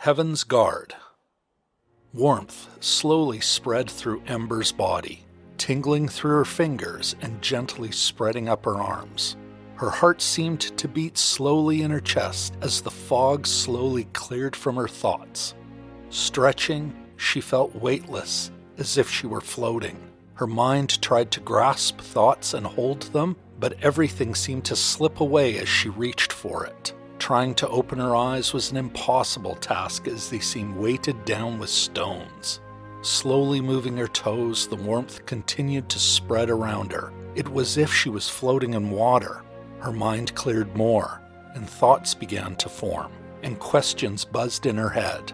Heaven's Guard. Warmth slowly spread through Ember's body, tingling through her fingers and gently spreading up her arms. Her heart seemed to beat slowly in her chest as the fog slowly cleared from her thoughts. Stretching, she felt weightless, as if she were floating. Her mind tried to grasp thoughts and hold them, but everything seemed to slip away as she reached for it. Trying to open her eyes was an impossible task as they seemed weighted down with stones. Slowly moving her toes, the warmth continued to spread around her. It was as if she was floating in water. Her mind cleared more, and thoughts began to form, and questions buzzed in her head.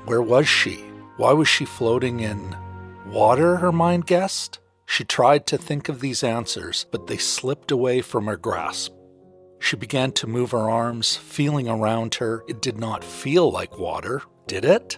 Where was she? Why was she floating in water, her mind guessed? She tried to think of these answers, but they slipped away from her grasp. She began to move her arms, feeling around her. It did not feel like water, did it?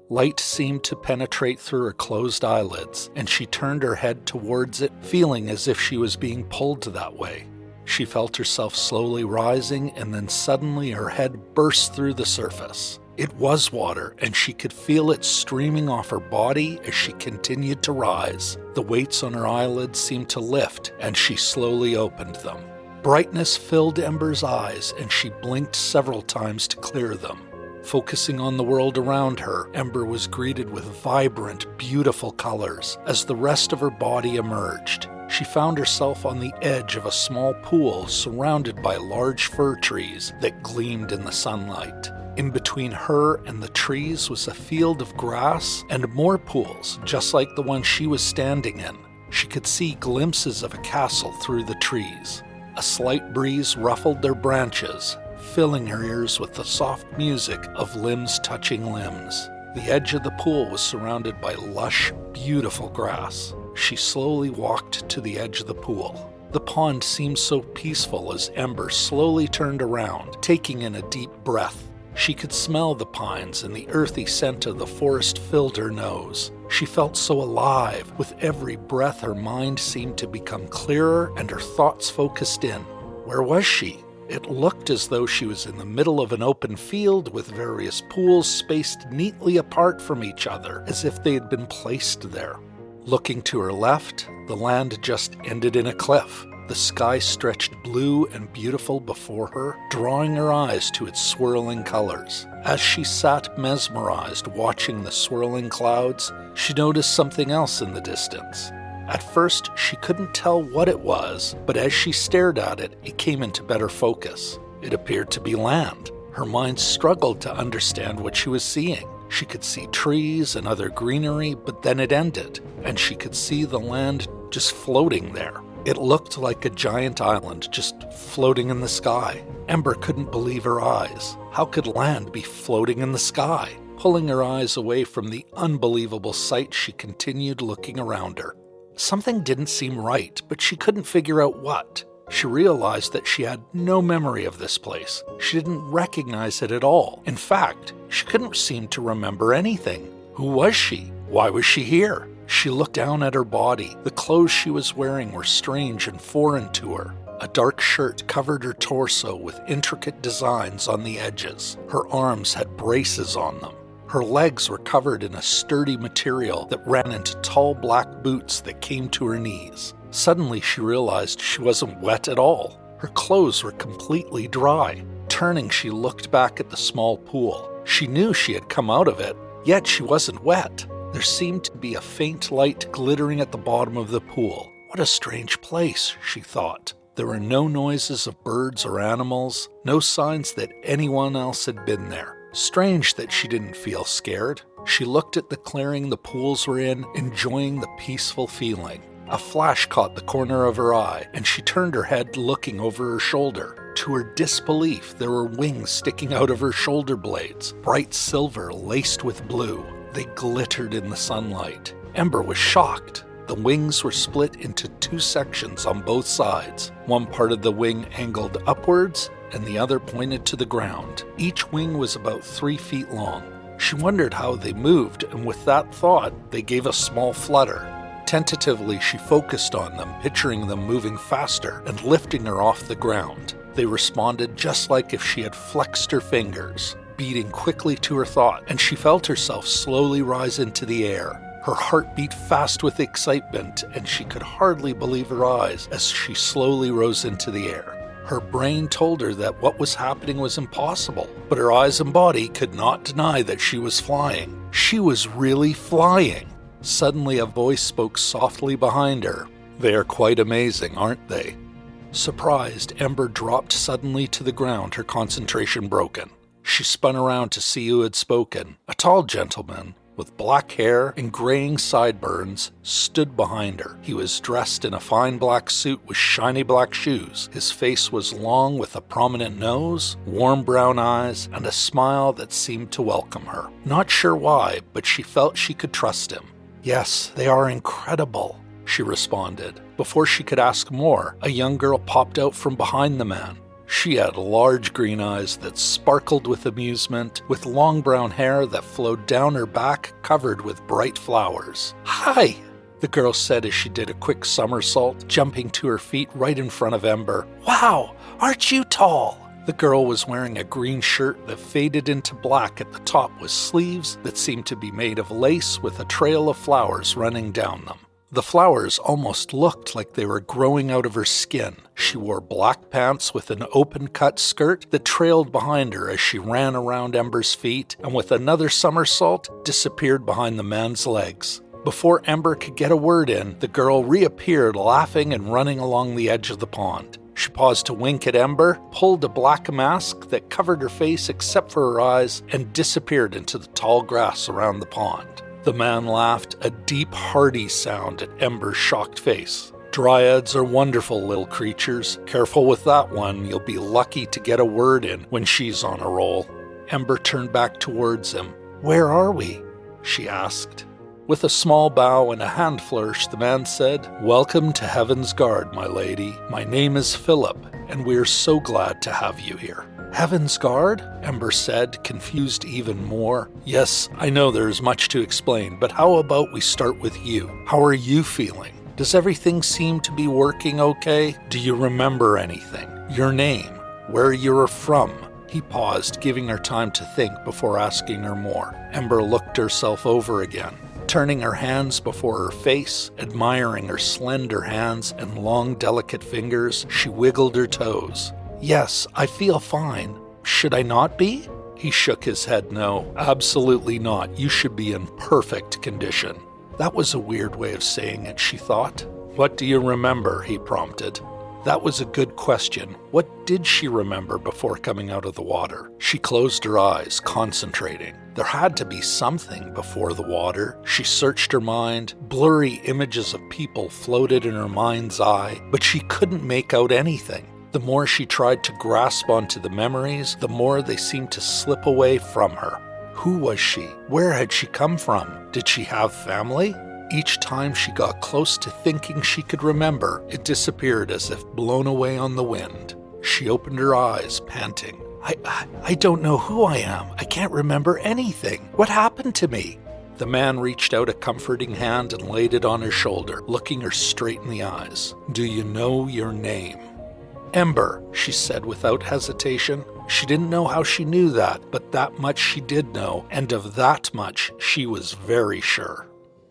Light seemed to penetrate through her closed eyelids, and she turned her head towards it, feeling as if she was being pulled that way. She felt herself slowly rising, and then suddenly her head burst through the surface. It was water, and she could feel it streaming off her body as she continued to rise. The weights on her eyelids seemed to lift, and she slowly opened them. Brightness filled Ember's eyes, and she blinked several times to clear them. Focusing on the world around her, Ember was greeted with vibrant, beautiful colors as the rest of her body emerged. She found herself on the edge of a small pool surrounded by large fir trees that gleamed in the sunlight. In between her and the trees was a field of grass and more pools, just like the one she was standing in. She could see glimpses of a castle through the trees. A slight breeze ruffled their branches, filling her ears with the soft music of limbs touching limbs. The edge of the pool was surrounded by lush, beautiful grass. She slowly walked to the edge of the pool. The pond seemed so peaceful as Ember slowly turned around, taking in a deep breath. She could smell the pines, and the earthy scent of the forest filled her nose. She felt so alive. With every breath, her mind seemed to become clearer and her thoughts focused in. Where was she? It looked as though she was in the middle of an open field with various pools spaced neatly apart from each other, as if they had been placed there. Looking to her left, the land just ended in a cliff. The sky stretched blue and beautiful before her, drawing her eyes to its swirling colors. As she sat mesmerized watching the swirling clouds, she noticed something else in the distance. At first, she couldn't tell what it was, but as she stared at it, it came into better focus. It appeared to be land. Her mind struggled to understand what she was seeing. She could see trees and other greenery, but then it ended, and she could see the land just floating there. It looked like a giant island just floating in the sky. Ember couldn't believe her eyes. How could land be floating in the sky? Pulling her eyes away from the unbelievable sight, she continued looking around her. Something didn't seem right, but she couldn't figure out what. She realized that she had no memory of this place. She didn't recognize it at all. In fact, she couldn't seem to remember anything. Who was she? Why was she here? She looked down at her body. The clothes she was wearing were strange and foreign to her. A dark shirt covered her torso with intricate designs on the edges. Her arms had braces on them. Her legs were covered in a sturdy material that ran into tall black boots that came to her knees. Suddenly she realized she wasn't wet at all. Her clothes were completely dry. Turning, she looked back at the small pool. She knew she had come out of it, yet she wasn't wet. There seemed to be a faint light glittering at the bottom of the pool. What a strange place, she thought. There were no noises of birds or animals, no signs that anyone else had been there. Strange that she didn't feel scared. She looked at the clearing the pools were in, enjoying the peaceful feeling. A flash caught the corner of her eye, and she turned her head looking over her shoulder. To her disbelief, there were wings sticking out of her shoulder blades, bright silver laced with blue. They glittered in the sunlight. Ember was shocked. The wings were split into two sections on both sides. One part of the wing angled upwards, and the other pointed to the ground. Each wing was about 3 feet long. She wondered how they moved, and with that thought, they gave a small flutter. Tentatively, she focused on them, picturing them moving faster and lifting her off the ground. They responded just like if she had flexed her fingers. beating quickly to her thought, and she felt herself slowly rise into the air. Her heart beat fast with excitement, and she could hardly believe her eyes as she slowly rose into the air. Her brain told her that what was happening was impossible, but her eyes and body could not deny that she was flying. She was really flying. Suddenly a voice spoke softly behind her. "They are quite amazing, aren't they?" Surprised, Ember dropped suddenly to the ground, her concentration broken. She spun around to see who had spoken. A tall gentleman, with black hair and graying sideburns, stood behind her. He was dressed in a fine black suit with shiny black shoes. His face was long with a prominent nose, warm brown eyes, and a smile that seemed to welcome her. Not sure why, but she felt she could trust him. "Yes, they are incredible," she responded. Before she could ask more, a young girl popped out from behind the man. She had large green eyes that sparkled with amusement, with long brown hair that flowed down her back covered with bright flowers. "Hi," the girl said as she did a quick somersault, jumping to her feet right in front of Ember. "Wow, aren't you tall?" The girl was wearing a green shirt that faded into black at the top with sleeves that seemed to be made of lace with a trail of flowers running down them. The flowers almost looked like they were growing out of her skin. She wore black pants with an open-cut skirt that trailed behind her as she ran around Ember's feet, and with another somersault, disappeared behind the man's legs. Before Ember could get a word in, the girl reappeared laughing and running along the edge of the pond. She paused to wink at Ember, pulled a black mask that covered her face except for her eyes, and disappeared into the tall grass around the pond. The man laughed, a deep, hearty sound at Ember's shocked face. "Dryads are wonderful little creatures. Careful with that one, you'll be lucky to get a word in when she's on a roll." Ember turned back towards him. "Where are we?" she asked. With a small bow and a hand flourish, the man said, "Welcome to Heaven's Guard, my lady. My name is Phillip, and we are so glad to have you here." "Heaven's Guard?" Ember said, confused even more. "Yes, I know there is much to explain, but how about we start with you? How are you feeling? Does everything seem to be working okay? Do you remember anything? Your name? Where you are from?" He paused, giving her time to think before asking her more. Ember looked herself over again, turning her hands before her face, admiring her slender hands and long, delicate fingers. She wiggled her toes. "Yes, I feel fine. Should I not be?" He shook his head no. "Absolutely not. You should be in perfect condition." That was a weird way of saying it, she thought. "What do you remember?" he prompted. That was a good question. What did she remember before coming out of the water? She closed her eyes, concentrating. There had to be something before the water. She searched her mind. Blurry images of people floated in her mind's eye, but she couldn't make out anything. The more she tried to grasp onto the memories, the more they seemed to slip away from her. Who was she? Where had she come from? Did she have family? Each time she got close to thinking she could remember, it disappeared as if blown away on the wind. She opened her eyes, panting. I don't know who I am. I can't remember anything. What happened to me?" The man reached out a comforting hand and laid it on her shoulder, looking her straight in the eyes. "Do you know your name?" "Ember," she said without hesitation. She didn't know how she knew that, but that much she did know, and of that much she was very sure.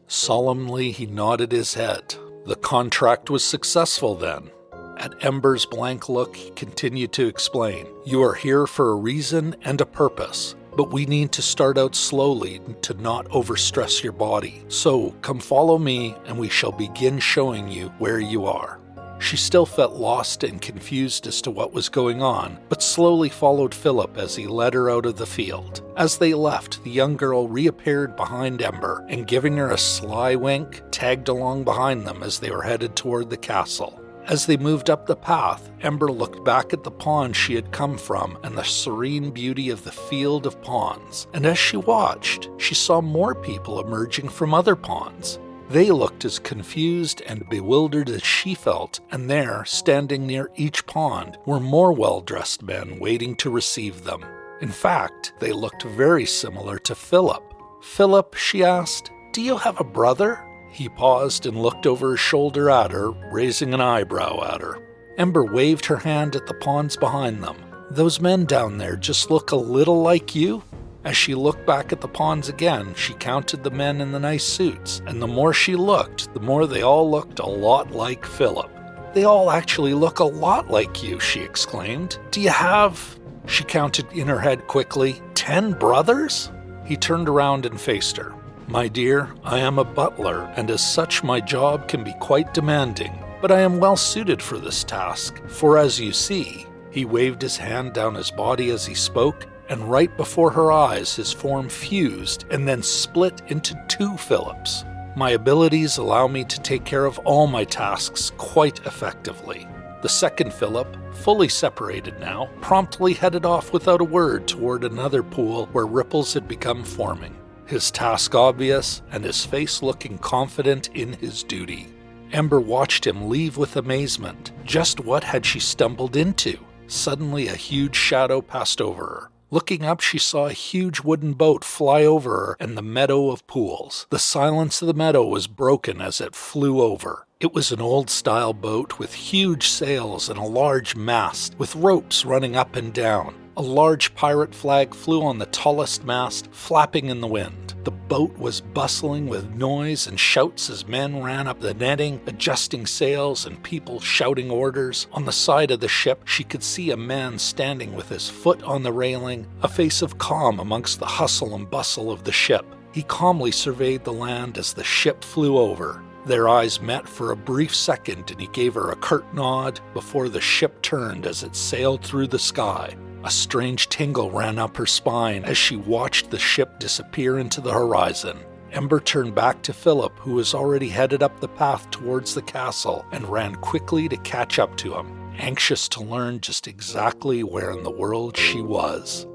Solemnly he nodded his head. The contract was successful then. At Ember's blank look, he continued to explain. "You are here for a reason and a purpose, but we need to start out slowly to not overstress your body. So come follow me and we shall begin showing you where you are." She still felt lost and confused as to what was going on, but slowly followed Phillip as he led her out of the field. As they left, the young girl reappeared behind Ember and, giving her a sly wink, tagged along behind them as they were headed toward the castle. As they moved up the path, Ember looked back at the pond she had come from and the serene beauty of the field of ponds. And as she watched, she saw more people emerging from other ponds. They looked as confused and bewildered as she felt, and there, standing near each pond, were more well-dressed men waiting to receive them. In fact, they looked very similar to Phillip. "Phillip," she asked, "do you have a brother?" He paused and looked over his shoulder at her, raising an eyebrow at her. Ember waved her hand at the ponds behind them. Those men down there just look a little like you?" As she looked back at the pawns again, she counted the men in the nice suits, and the more she looked, the more they all looked a lot like Phillip. "They all actually look a lot like you," she exclaimed. "Do you have," she counted in her head quickly, 10 brothers? He turned around and faced her. "My dear, I am a butler, and as such my job can be quite demanding, but I am well suited for this task, for as you see," he waved his hand down his body as he spoke, and right before her eyes his form fused and then split into 2 Phillips. "My abilities allow me to take care of all my tasks quite effectively." The second Phillip, fully separated now, promptly headed off without a word toward another pool where ripples had become forming, his task obvious and his face looking confident in his duty. Ember watched him leave with amazement. Just what had she stumbled into? Suddenly a huge shadow passed over her. Looking up, she saw a huge wooden boat fly over her and the meadow of pools. The silence of the meadow was broken as it flew over. It was an old-style boat with huge sails and a large mast, with ropes running up and down. A large pirate flag flew on the tallest mast, flapping in the wind. The boat was bustling with noise and shouts as men ran up the netting, adjusting sails and people shouting orders. On the side of the ship, she could see a man standing with his foot on the railing, a face of calm amongst the hustle and bustle of the ship. He calmly surveyed the land as the ship flew over. Their eyes met for a brief second and he gave her a curt nod before the ship turned as it sailed through the sky. A strange tingle ran up her spine as she watched the ship disappear into the horizon. Ember turned back to Phillip, who was already headed up the path towards the castle, and ran quickly to catch up to him, anxious to learn just exactly where in the world she was.